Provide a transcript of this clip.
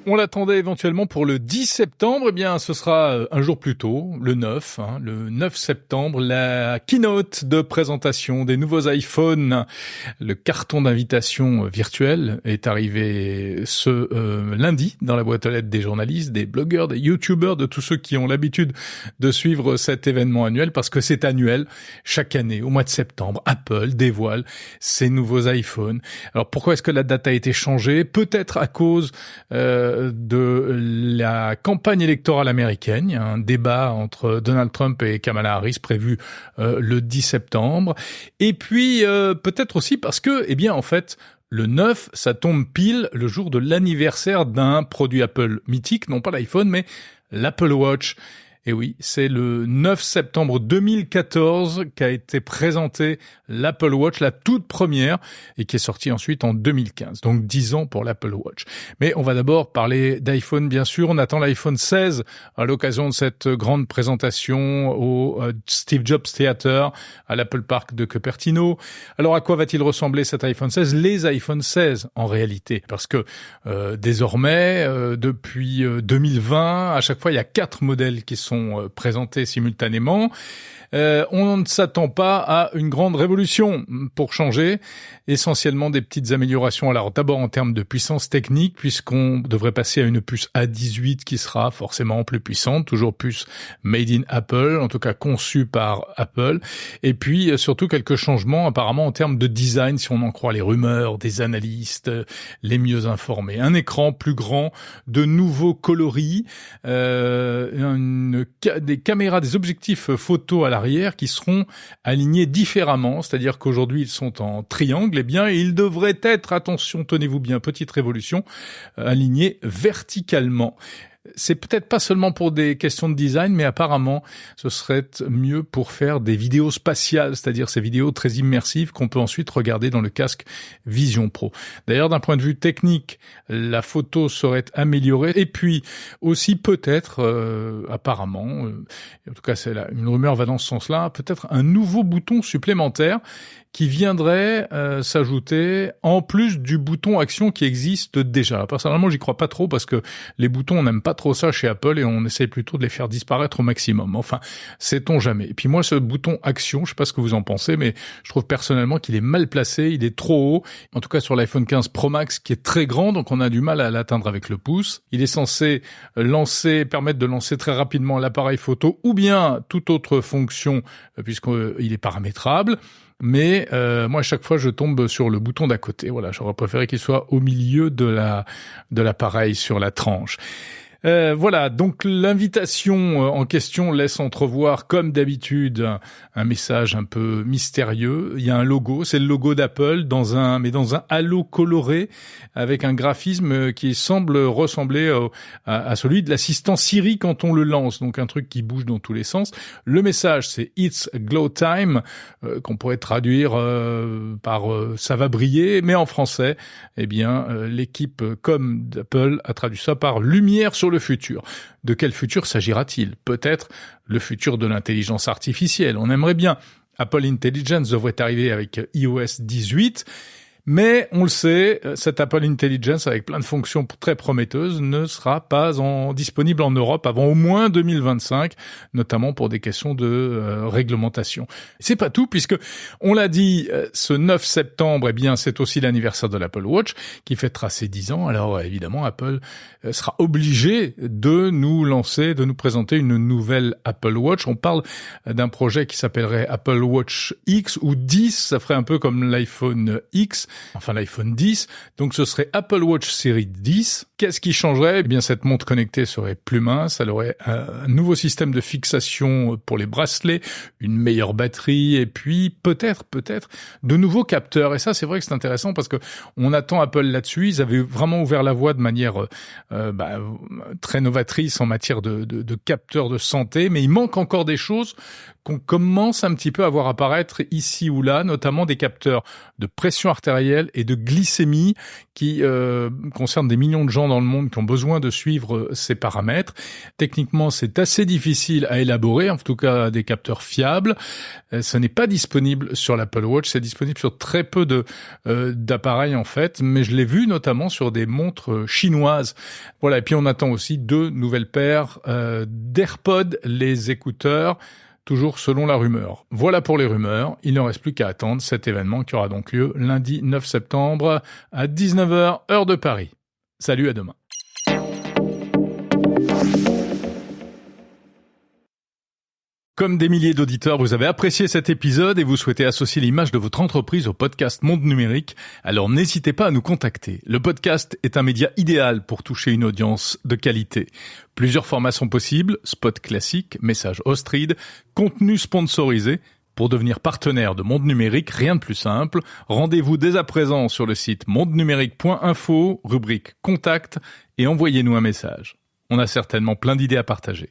On l'attendait éventuellement pour le 10 septembre, eh bien ce sera un jour plus tôt, le 9, le 9 septembre, la keynote de présentation des nouveaux iPhones. Le carton d'invitation virtuel est arrivé ce lundi dans la boîte aux lettres des journalistes, des blogueurs, des youtubeurs, de tous ceux qui ont l'habitude de suivre cet événement annuel, parce que c'est annuel. Chaque année, au mois de septembre, Apple dévoile ses nouveaux iPhones. Alors pourquoi est-ce que la date a été changée? Peut-être à cause de la campagne électorale américaine. Il y a un débat entre Donald Trump et Kamala Harris prévu le 10 septembre. Et puis peut-être aussi parce que, eh bien en fait, le 9, ça tombe pile le jour de l'anniversaire d'un produit Apple mythique, non pas l'iPhone, mais l'Apple Watch. Et oui, c'est le 9 septembre 2014 qu'a été présentée l'Apple Watch, la toute première, et qui est sortie ensuite en 2015. Donc 10 ans pour l'Apple Watch. Mais on va d'abord parler d'iPhone, bien sûr. On attend l'iPhone 16 à l'occasion de cette grande présentation au Steve Jobs Theater à l'Apple Park de Cupertino. Alors à quoi va-t-il ressembler cet iPhone 16? Les iPhone 16 en réalité. Parce que désormais, depuis 2020, à chaque fois, il y a 4 modèles qui sont présentés simultanément. On ne s'attend pas à une grande révolution pour changer. Essentiellement des petites améliorations. Alors d'abord en termes de puissance technique, puisqu'on devrait passer à une puce A18 qui sera forcément plus puissante, toujours plus made in Apple, en tout cas conçue par Apple. Et puis surtout quelques changements apparemment en termes de design, si on en croit les rumeurs des analystes les mieux informés. Un écran plus grand, de nouveaux coloris, des caméras, des objectifs photo à l'arrière qui seront alignés différemment, c'est-à-dire qu'aujourd'hui ils sont en triangle, eh bien ils devraient être, attention, tenez-vous bien, petite révolution, alignés verticalement. C'est peut-être pas seulement pour des questions de design, mais apparemment, ce serait mieux pour faire des vidéos spatiales, c'est-à-dire ces vidéos très immersives qu'on peut ensuite regarder dans le casque Vision Pro. D'ailleurs, d'un point de vue technique, la photo serait améliorée. Et puis, aussi peut-être, apparemment, en tout cas, une rumeur va dans ce sens-là, peut-être un nouveau bouton supplémentaire qui viendrait s'ajouter en plus du bouton action qui existe déjà. Personnellement, j'y crois pas trop parce que les boutons, on n'aime pas trop ça chez Apple et on essaie plutôt de les faire disparaître au maximum. Enfin, sait-on jamais. Et puis moi, ce bouton action, je sais pas ce que vous en pensez, mais je trouve personnellement qu'il est mal placé, il est trop haut. En tout cas, sur l'iPhone 15 Pro Max qui est très grand, donc on a du mal à l'atteindre avec le pouce. Il est censé permettre de lancer très rapidement l'appareil photo ou bien toute autre fonction puisqu'il est paramétrable. Mais moi, à chaque fois, je tombe sur le bouton d'à côté. Voilà, j'aurais préféré qu'il soit au milieu de l'appareil, sur la tranche. Voilà, donc l'invitation en question laisse entrevoir, comme d'habitude, un message un peu mystérieux. Il y a un logo, c'est le logo d'Apple dans un halo coloré avec un graphisme qui semble ressembler à celui de l'assistant Siri quand on le lance, donc un truc qui bouge dans tous les sens. Le message, c'est It's Glow Time, qu'on pourrait traduire par ça va briller, mais en français, eh bien, l'équipe comme d'Apple a traduit ça par lumière sur le futur. De quel futur s'agira-t-il? Peut-être le futur de l'intelligence artificielle. On aimerait bien. Apple Intelligence devrait arriver avec iOS 18. Mais on le sait, cette Apple Intelligence avec plein de fonctions très prometteuses ne sera pas disponible en Europe avant au moins 2025, notamment pour des questions de réglementation. C'est pas tout, puisque on l'a dit, ce 9 septembre, eh bien, c'est aussi l'anniversaire de l'Apple Watch qui fêtera ses 10 ans. Alors évidemment, Apple sera obligé de nous présenter une nouvelle Apple Watch. On parle d'un projet qui s'appellerait Apple Watch X ou 10, ça ferait un peu comme l'iPhone X. Enfin l'iPhone 10, donc ce serait Apple Watch série 10. Qu'est-ce qui changerait? Eh bien cette montre connectée serait plus mince, elle aurait un nouveau système de fixation pour les bracelets, une meilleure batterie et puis peut-être de nouveaux capteurs. Et ça c'est vrai que c'est intéressant parce que on attend Apple là-dessus. Ils avaient vraiment ouvert la voie de manière très novatrice en matière de capteurs de santé, mais il manque encore des choses qu'on commence un petit peu à voir apparaître ici ou là, notamment des capteurs de pression artérielle artificielle et de glycémie qui concerne des millions de gens dans le monde qui ont besoin de suivre ces paramètres. Techniquement, c'est assez difficile à élaborer, en tout cas des capteurs fiables. Ce n'est pas disponible sur l'Apple Watch, c'est disponible sur très peu d'appareils en fait, mais je l'ai vu notamment sur des montres chinoises. Voilà, et puis on attend aussi 2 nouvelles paires d'AirPods, les écouteurs, toujours selon la rumeur. Voilà pour les rumeurs, il ne reste plus qu'à attendre cet événement qui aura donc lieu lundi 9 septembre à 19h, heure de Paris. Salut, à demain. Comme des milliers d'auditeurs, vous avez apprécié cet épisode et vous souhaitez associer l'image de votre entreprise au podcast Monde Numérique, alors n'hésitez pas à nous contacter. Le podcast est un média idéal pour toucher une audience de qualité. Plusieurs formats sont possibles, spot classique, message host-read, contenu sponsorisé. Pour devenir partenaire de Monde Numérique, rien de plus simple. Rendez-vous dès à présent sur le site mondenumérique.info, rubrique Contact, et envoyez-nous un message. On a certainement plein d'idées à partager.